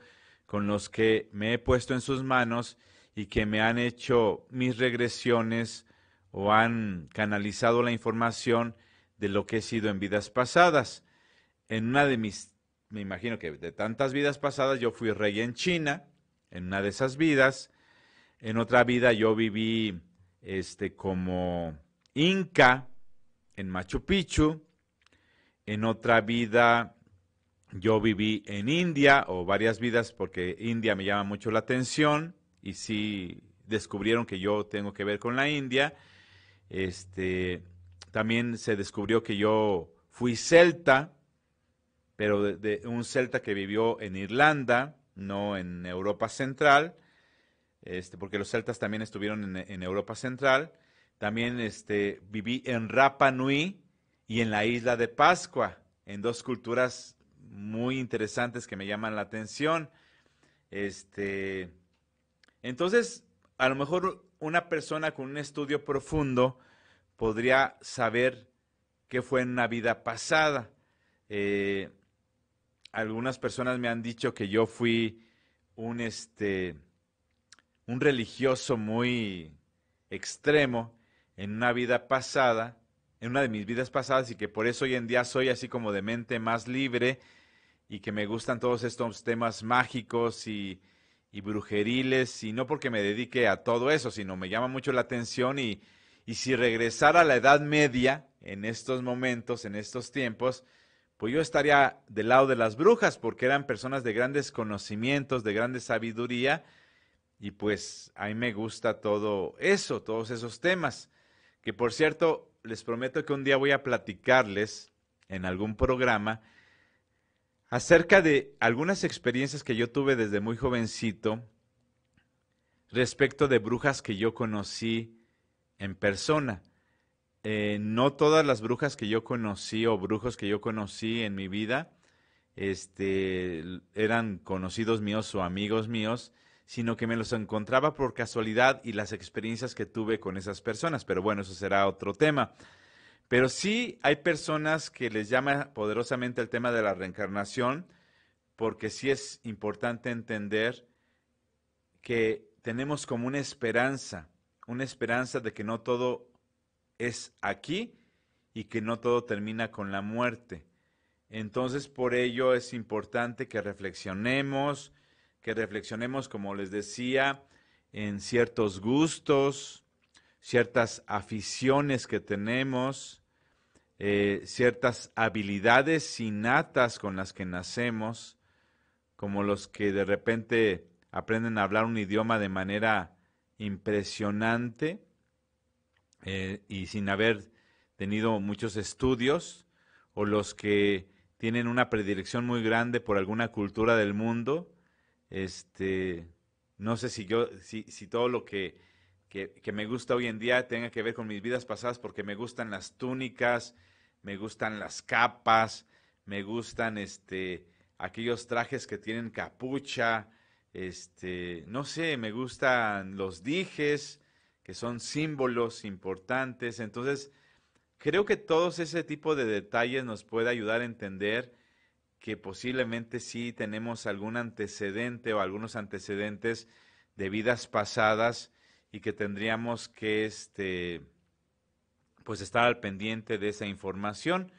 con los que me he puesto en sus manos y que me han hecho mis regresiones o han canalizado la información de lo que he sido en vidas pasadas. En una de me imagino que de tantas vidas pasadas, yo fui rey en China, en una de esas vidas. En otra vida yo viví como inca en Machu Picchu. En otra vida yo viví en India, o varias vidas, porque India me llama mucho la atención, y sí descubrieron que yo tengo que ver con la India. También se descubrió que yo fui celta, pero de un celta que vivió en Irlanda, no en Europa Central, porque los celtas también estuvieron en Europa Central. También viví en Rapa Nui y en la isla de Pascua, en dos culturas muy interesantes que me llaman la atención. Entonces, a lo mejor una persona con un estudio profundo podría saber qué fue en una vida pasada. Algunas personas me han dicho que yo fui un religioso muy extremo en una vida pasada, en una de mis vidas pasadas, y que por eso hoy en día soy así como de mente más libre y que me gustan todos estos temas mágicos y brujeriles, y no porque me dedique a todo eso, sino me llama mucho la atención y si regresara a la Edad Media en estos momentos, en estos tiempos, pues yo estaría del lado de las brujas, porque eran personas de grandes conocimientos, de grande sabiduría, y pues a mí me gusta todo eso, todos esos temas, que por cierto, les prometo que un día voy a platicarles en algún programa acerca de algunas experiencias que yo tuve desde muy jovencito respecto de brujas que yo conocí en persona. No todas las brujas que yo conocí o brujos que yo conocí en mi vida eran conocidos míos o amigos míos, sino que me los encontraba por casualidad y las experiencias que tuve con esas personas. Pero bueno, eso será otro tema. Pero sí hay personas que les llama poderosamente el tema de la reencarnación, porque sí es importante entender que tenemos como una esperanza de que no todo es aquí y que no todo termina con la muerte. Entonces, por ello es importante que reflexionemos, como les decía, en ciertos gustos, ciertas aficiones que tenemos, ciertas habilidades innatas con las que nacemos, como los que de repente aprenden a hablar un idioma de manera impresionante y sin haber tenido muchos estudios o los que tienen una predilección muy grande por alguna cultura del mundo. No sé si todo lo que me gusta hoy en día tenga que ver con mis vidas pasadas, porque me gustan las túnicas, me gustan las capas, me gustan aquellos trajes que tienen capucha, no sé, me gustan los dijes, que son símbolos importantes. Entonces, creo que todos ese tipo de detalles nos puede ayudar a entender que posiblemente sí tenemos algún antecedente o algunos antecedentes de vidas pasadas y que tendríamos que pues estar al pendiente de esa información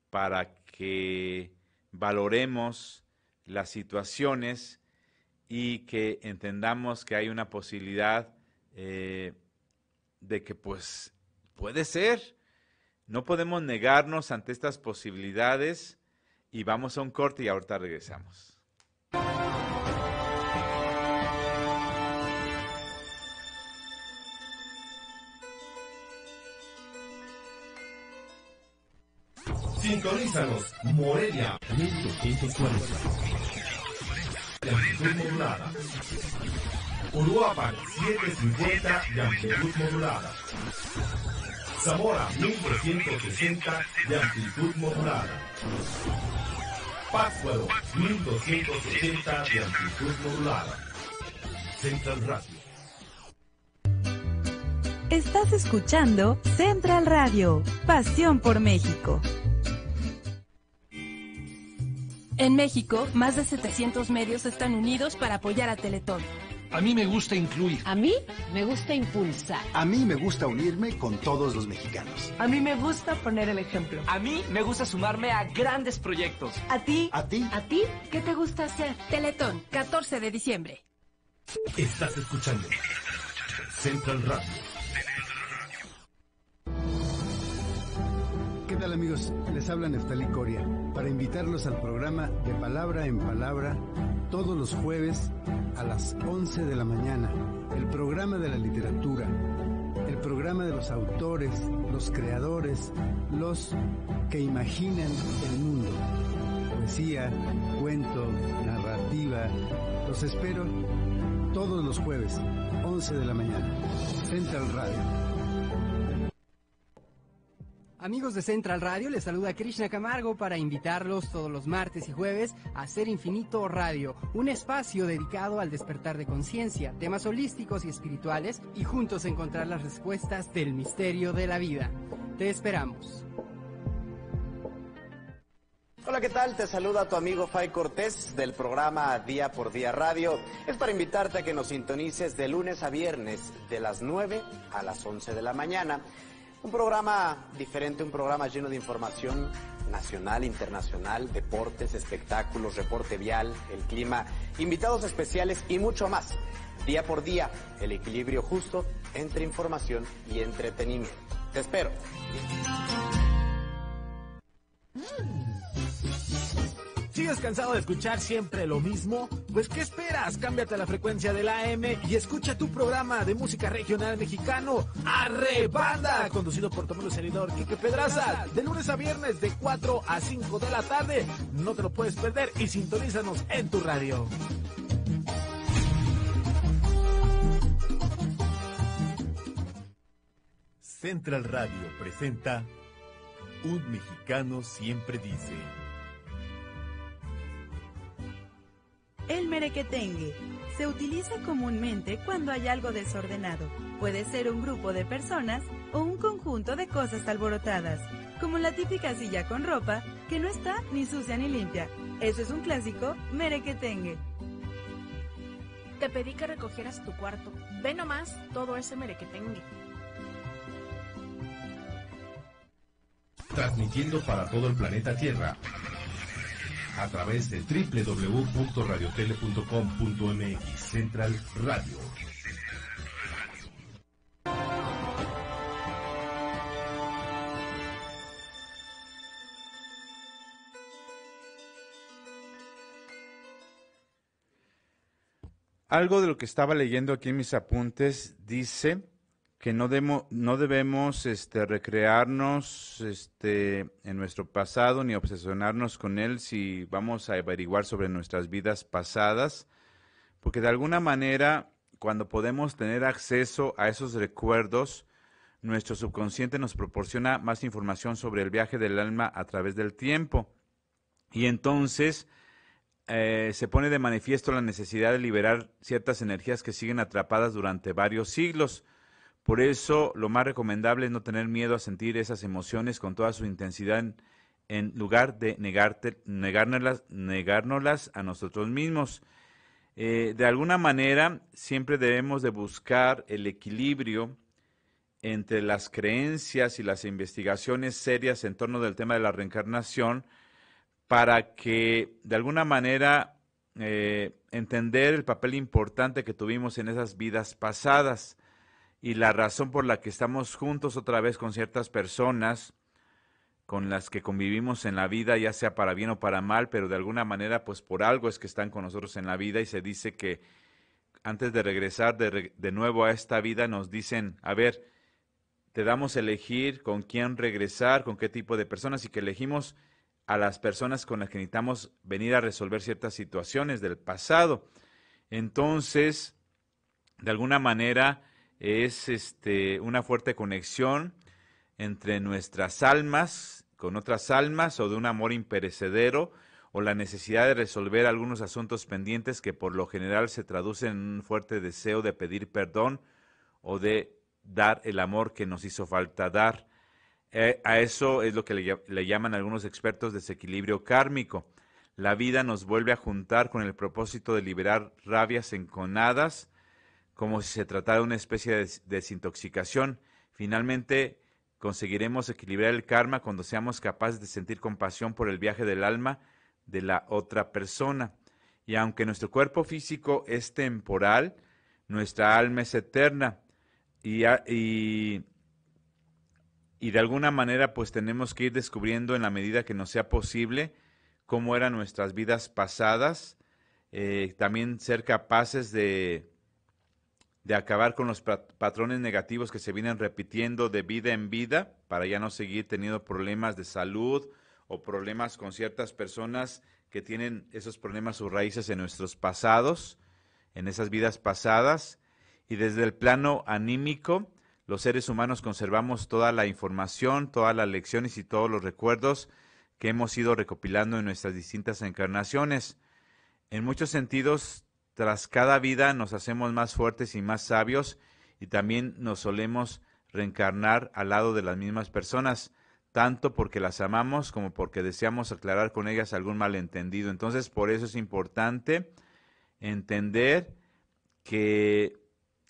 para que valoremos las situaciones y que entendamos que hay una posibilidad de que pues puede ser. No podemos negarnos ante estas posibilidades y vamos a un corte y ahorita regresamos. Sintonízanos, Morelia 1240. De amplitud modulada. Uruapan 750 de amplitud modulada. Zamora 1260 de amplitud modulada. Pátzcuaro 1280 de amplitud modulada. Central Radio. Estás escuchando Central Radio, pasión por México. En México, más de 700 medios están unidos para apoyar a Teletón. A mí me gusta incluir. A mí me gusta impulsar. A mí me gusta unirme con todos los mexicanos. A mí me gusta poner el ejemplo. A mí me gusta sumarme a grandes proyectos. ¿A ti? ¿A ti? ¿A ti? ¿Qué te gusta hacer? Teletón, 14 de diciembre. Estás escuchando Central Radio. ¿Qué tal, amigos? Les habla Neftalí Coria para invitarlos al programa De Palabra en Palabra todos los jueves a las 11 de la mañana. El programa de la literatura, el programa de los autores, los creadores, los que imaginan el mundo. Poesía, cuento, narrativa. Los espero todos los jueves, 11 de la mañana. Central Radio. Amigos de Central Radio, les saluda Krishna Camargo para invitarlos todos los martes y jueves a Ser Infinito Radio, un espacio dedicado al despertar de conciencia, temas holísticos y espirituales, y juntos encontrar las respuestas del misterio de la vida. Te esperamos. Hola, ¿qué tal? Te saluda tu amigo Fay Cortés del programa Día por Día Radio. Es para invitarte a que nos sintonices de lunes a viernes de las 9 a las 11 de la mañana. Un programa diferente, un programa lleno de información nacional, internacional, deportes, espectáculos, reporte vial, el clima, invitados especiales y mucho más. Día por día, el equilibrio justo entre información y entretenimiento. Te espero. ¿Sigues cansado de escuchar siempre lo mismo? Pues ¿qué esperas? Cámbiate a la frecuencia del AM y escucha tu programa de música regional mexicano, Arre Banda, conducido por tu amigo servidor Quique Pedraza, de lunes a viernes de 4 a 5 de la tarde. No te lo puedes perder y sintonízanos en tu radio. Central Radio presenta Un Mexicano Siempre Dice. El merequetengue se utiliza comúnmente cuando hay algo desordenado. Puede ser un grupo de personas o un conjunto de cosas alborotadas, como la típica silla con ropa que no está ni sucia ni limpia. Ese es un clásico merequetengue. Te pedí que recogieras tu cuarto. Ve nomás todo ese merequetengue. Transmitiendo para todo el planeta Tierra a través de www.radiotele.com.mx. Central Radio. Algo de lo que estaba leyendo aquí en mis apuntes dice que no debemos recrearnos en nuestro pasado ni obsesionarnos con él si vamos a averiguar sobre nuestras vidas pasadas, porque de alguna manera cuando podemos tener acceso a esos recuerdos, nuestro subconsciente nos proporciona más información sobre el viaje del alma a través del tiempo. Y entonces se pone de manifiesto la necesidad de liberar ciertas energías que siguen atrapadas durante varios siglos. Por eso, lo más recomendable es no tener miedo a sentir esas emociones con toda su intensidad en lugar de negárnoslas a nosotros mismos. De alguna manera, siempre debemos de buscar el equilibrio entre las creencias y las investigaciones serias en torno del tema de la reencarnación para que, de alguna manera, entender el papel importante que tuvimos en esas vidas pasadas y la razón por la que estamos juntos otra vez con ciertas personas con las que convivimos en la vida, ya sea para bien o para mal, pero de alguna manera, pues por algo es que están con nosotros en la vida, y se dice que antes de regresar de nuevo a esta vida nos dicen, a ver, te damos a elegir con quién regresar, con qué tipo de personas, y que elegimos a las personas con las que necesitamos venir a resolver ciertas situaciones del pasado. Entonces, de alguna manera, es una fuerte conexión entre nuestras almas con otras almas, o de un amor imperecedero, o la necesidad de resolver algunos asuntos pendientes que por lo general se traducen en un fuerte deseo de pedir perdón o de dar el amor que nos hizo falta dar. A eso es lo que le llaman algunos expertos desequilibrio kármico. La vida nos vuelve a juntar con el propósito de liberar rabias enconadas, como si se tratara de una especie de desintoxicación. Finalmente, conseguiremos equilibrar el karma cuando seamos capaces de sentir compasión por el viaje del alma de la otra persona. Y aunque nuestro cuerpo físico es temporal, nuestra alma es eterna. Y de alguna manera, pues tenemos que ir descubriendo en la medida que nos sea posible cómo eran nuestras vidas pasadas. También ser capaces de acabar con los patrones negativos que se vienen repitiendo de vida en vida, para ya no seguir teniendo problemas de salud o problemas con ciertas personas que tienen esos problemas, sus raíces en nuestros pasados, en esas vidas pasadas. Y desde el plano anímico, los seres humanos conservamos toda la información, todas las lecciones y todos los recuerdos que hemos ido recopilando en nuestras distintas encarnaciones. En muchos sentidos, tras cada vida nos hacemos más fuertes y más sabios, y también nos solemos reencarnar al lado de las mismas personas, tanto porque las amamos como porque deseamos aclarar con ellas algún malentendido. Entonces, por eso es importante entender que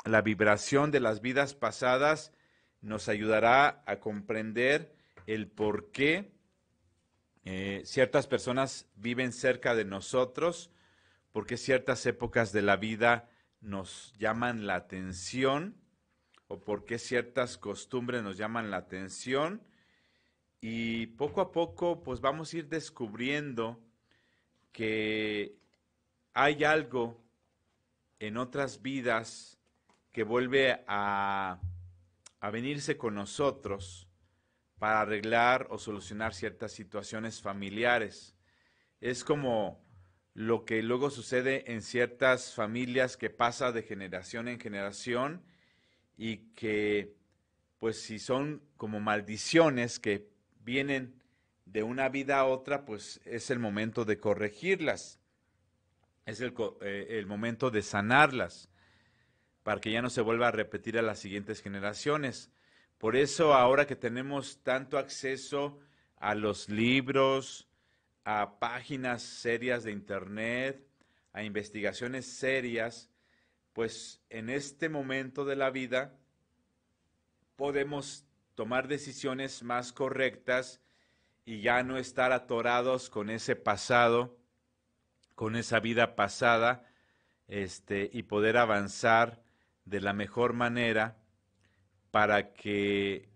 la vibración de las vidas pasadas nos ayudará a comprender el por qué ciertas personas viven cerca de nosotros, porque ciertas épocas de la vida nos llaman la atención, o porque ciertas costumbres nos llaman la atención, y poco a poco pues vamos a ir descubriendo que hay algo en otras vidas que vuelve a venirse con nosotros para arreglar o solucionar ciertas situaciones familiares. Es como lo que luego sucede en ciertas familias, que pasa de generación en generación, y que, pues si son como maldiciones que vienen de una vida a otra, pues es el momento de corregirlas, es el momento de sanarlas, para que ya no se vuelva a repetir a las siguientes generaciones. Por eso, ahora que tenemos tanto acceso a los libros, a páginas serias de internet, a investigaciones serias, pues en este momento de la vida podemos tomar decisiones más correctas y ya no estar atorados con ese pasado, con esa vida pasada, y poder avanzar de la mejor manera para que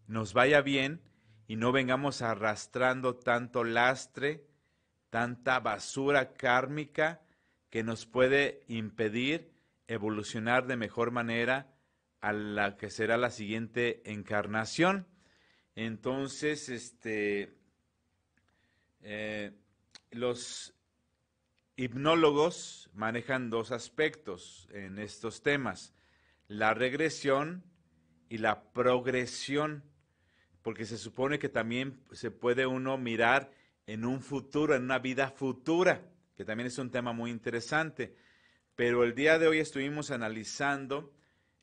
nos vaya bien y no vengamos arrastrando tanto lastre, tanta basura kármica que nos puede impedir evolucionar de mejor manera a la que será la siguiente encarnación. Entonces, los hipnólogos manejan dos aspectos en estos temas: la regresión y la progresión, porque se supone que también se puede uno mirar en un futuro, en una vida futura, que también es un tema muy interesante. Pero el día de hoy estuvimos analizando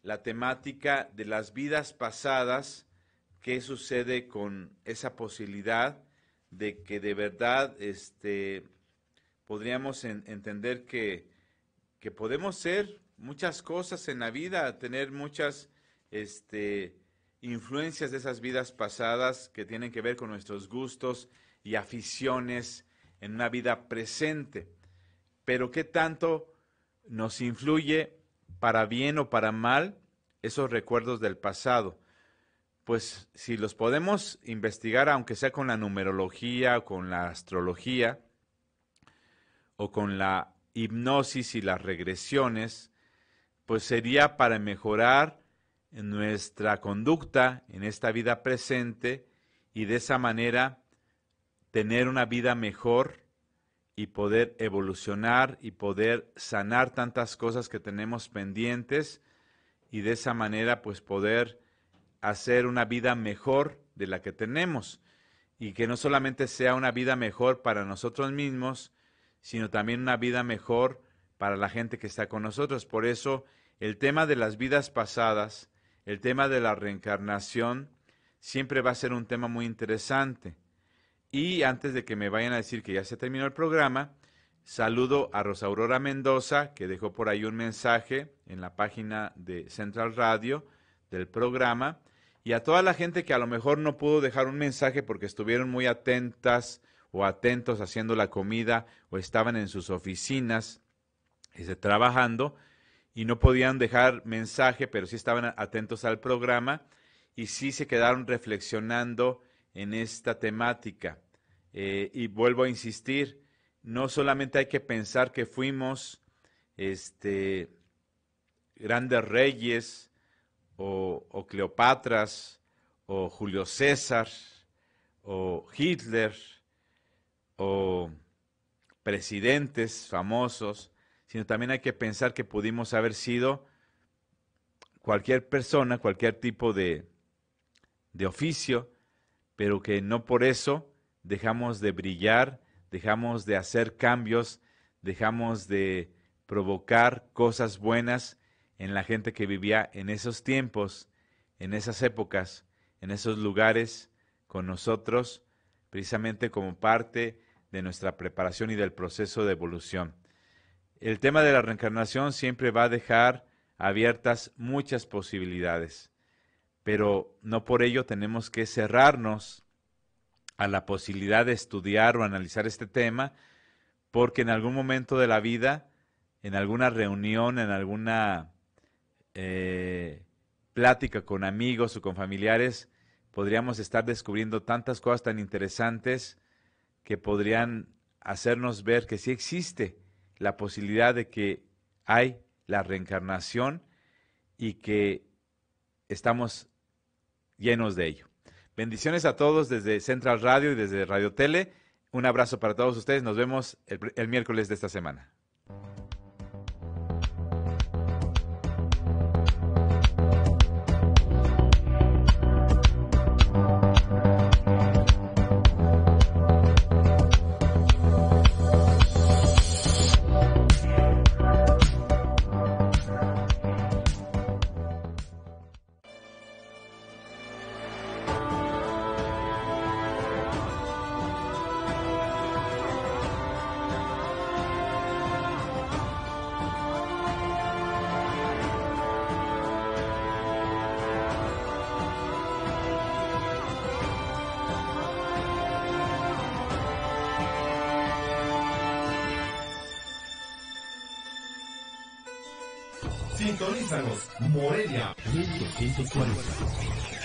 la temática de las vidas pasadas, qué sucede con esa posibilidad de que de verdad podríamos entender que podemos ser muchas cosas en la vida, tener muchas influencias de esas vidas pasadas que tienen que ver con nuestros gustos y aficiones en una vida presente. Pero ¿qué tanto nos influye para bien o para mal esos recuerdos del pasado? Pues si los podemos investigar, aunque sea con la numerología o con la astrología o con la hipnosis y las regresiones, pues sería para mejorar nuestra conducta en esta vida presente y de esa manera tener una vida mejor y poder evolucionar y poder sanar tantas cosas que tenemos pendientes y de esa manera pues poder hacer una vida mejor de la que tenemos y que no solamente sea una vida mejor para nosotros mismos, sino también una vida mejor para la gente que está con nosotros. Por eso el tema de las vidas pasadas, el tema de la reencarnación, siempre va a ser un tema muy interesante. Y antes de que me vayan a decir que ya se terminó el programa, saludo a Rosa Aurora Mendoza, que dejó por ahí un mensaje en la página de Central Radio del programa, y a toda la gente que a lo mejor no pudo dejar un mensaje porque estuvieron muy atentas o atentos haciendo la comida o estaban en sus oficinas trabajando y no podían dejar mensaje, pero sí estaban atentos al programa y sí se quedaron reflexionando en esta temática. Y vuelvo a insistir, no solamente hay que pensar que fuimos grandes reyes o Cleopatras o Julio César o Hitler o presidentes famosos, sino también hay que pensar que pudimos haber sido cualquier persona, cualquier tipo de oficio, pero que no por eso dejamos de brillar, dejamos de hacer cambios, dejamos de provocar cosas buenas en la gente que vivía en esos tiempos, en esas épocas, en esos lugares con nosotros, precisamente como parte de nuestra preparación y del proceso de evolución. El tema de la reencarnación siempre va a dejar abiertas muchas posibilidades, pero no por ello tenemos que cerrarnos a la posibilidad de estudiar o analizar este tema, porque en algún momento de la vida, en alguna reunión, en alguna plática con amigos o con familiares, podríamos estar descubriendo tantas cosas tan interesantes que podrían hacernos ver que sí existe la posibilidad de que hay la reencarnación y que estamos llenos de ello. Bendiciones a todos desde Central Radio y desde Radio Tele. Un abrazo para todos ustedes. Nos vemos el miércoles de esta semana. Sintonízanos, Morelia 1240.